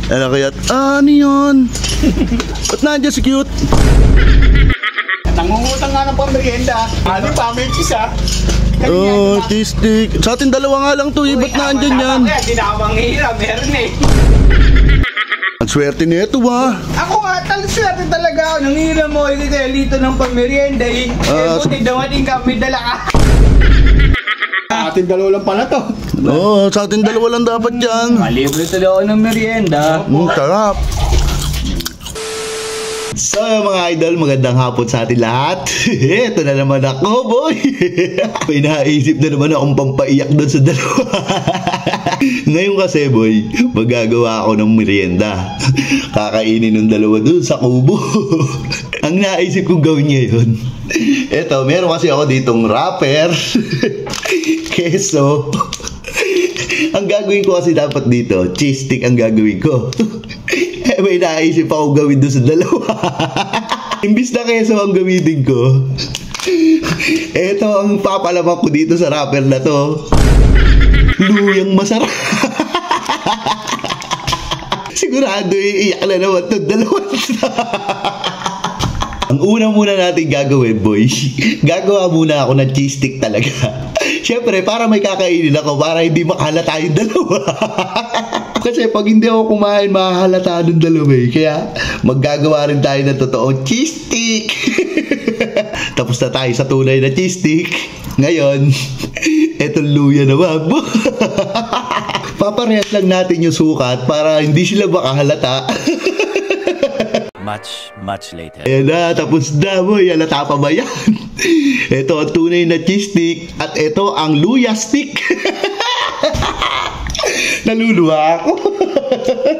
Ano kaya? Ano yun? Ba't nandiyan si Cute? Nangungutang nga ng pamerienda. Ano pa, may cheese ah. Oh, cheese stick. Sa atin dalawa nga lang to, ba't nandiyan yan? Hindi na ako manghihirap, meron eh. Ang swerte nito ba? Ako nga, swerte talaga ako. Nanghihirap mo, dito ng pamerienda eh. Buti dawating ka, may dala ka. Atin dalawa lang pala to. Oo, sa atin dalawa lang dapat yan. Malibre talaga ako ng merienda. Sarap. So mga idol, magandang hapon sa atin lahat. Ito na naman ako, boy. May naisip na naman akong pampaiyak doon sa dalawa. Ngayon kasi, boy, magagawa ako ng merienda. Kakainin ng dalawa doon sa kubo. Ang naisip kong gawin ngayon, eto, meron kasi ako ditong wrapper, keso. Ang gagawin ko kasi dapat dito, cheese stick ang gagawin ko. May naisip ako gawin doon sa dalawa. Imbis na keso ang gamitin ko, eto ang papalaman ko dito sa wrapper na to. Luyang masarap. Sigurado iiyak na naman itong dalawa. Ang una muna natin gagawin, boy, gagawa muna ako ng cheese stick talaga. Siyempre, para may kakainin ako, para hindi makalata yung dalawa. Kasi pag hindi ako kumain, mahalata ng dalawa eh. Kaya maggagawa rin tayo ng totoong cheese stick. Tapos na tayo sa tunay na cheese stick. Ngayon, etong luya naman. Paparehas lang natin yung sukat para hindi sila makahalata. Much later. Ayan na, tapos na, boy. Halata pa ba yan? Ito ang tunay na cheese stick. At ito ang luya stick. Naluluwa ako.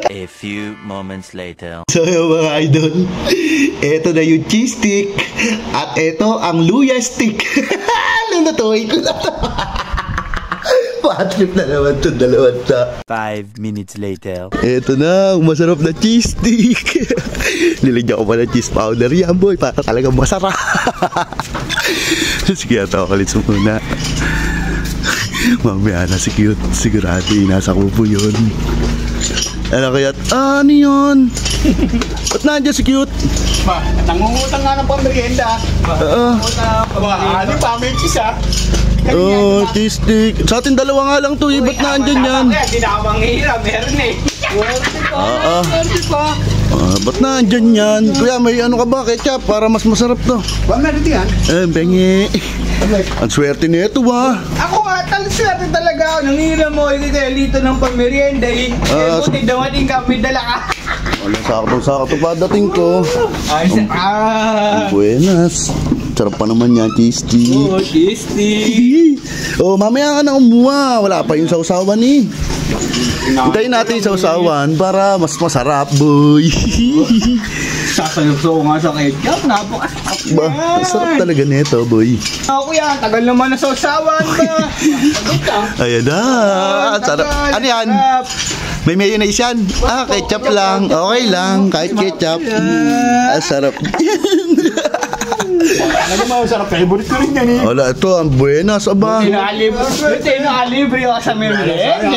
A few moments later. So yung mga idol, ito na yung cheese stick. At ito ang luya stick. Lulutuin ko na ito. Patrip na naman ito, dalawa ito. 5 minutes later. Ito na, masarap na cheese stick. Nilagyan ko pa ng cheese powder yan, boy, para talagang masarap. Sige, ito, kalit muna. Mamaya na si Cute, sigurado nasa kubo yun. Ano kaya? Ano yun? Ba't nandiyan si Cute? Nangungutang nga ng pamerienda. Ano pa, may cheese ah. Oh, cheese stick. Sa atin dalawa nga lang to, ba't nandiyan yan? Hindi na ako manghihirap, meron eh. Ba't nandiyan yan? Kuya, may ano ka ba, ketchup, para mas masarap to? Meron yan. Bengi. Ang swerte nito ba? Ako nga, swerte talaga ako. Nanghihirap mo, dito ng pamerienda eh. Buti dawating ka, may dala ka. Wala, sakto pa dating ko. Buenas. Sarap pa naman yan, cheese stick. Oh, cheese stick. Oh, mamaya ka na umuha. Wala pa yung sausawan eh. Hintayin natin yung sausawan para mas masarap, boy. Sasayok nga sa ketchup. Napakasarap yan. Ba, sarap talaga nito, boy. Ako yan, tagal naman na sausawan ba. Ayan na. Sarap. Ano yan? May mayonnaise yan? Ketchup lang. Okay lang, kahit ketchup. Sarap. Ano mo, sarap. Favorite ko rin yan eh. Wala, ito ang buenas, aba. Nakalibre ako sa merienda.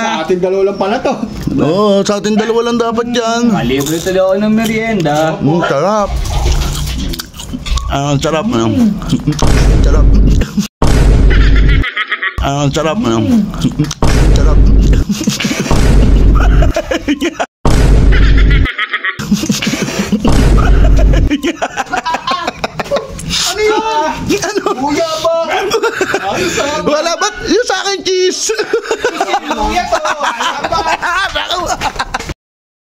Sa atin dalawa lang pala to. Oo, sa atin dalawa lang dapat yan. Nakalibre talaga ako ng merienda. Sarap. Ang sarap. Sarap. Ang sarap. Sarap. Ano? Kuya ba? Wala, ba't yung sa akin cheese?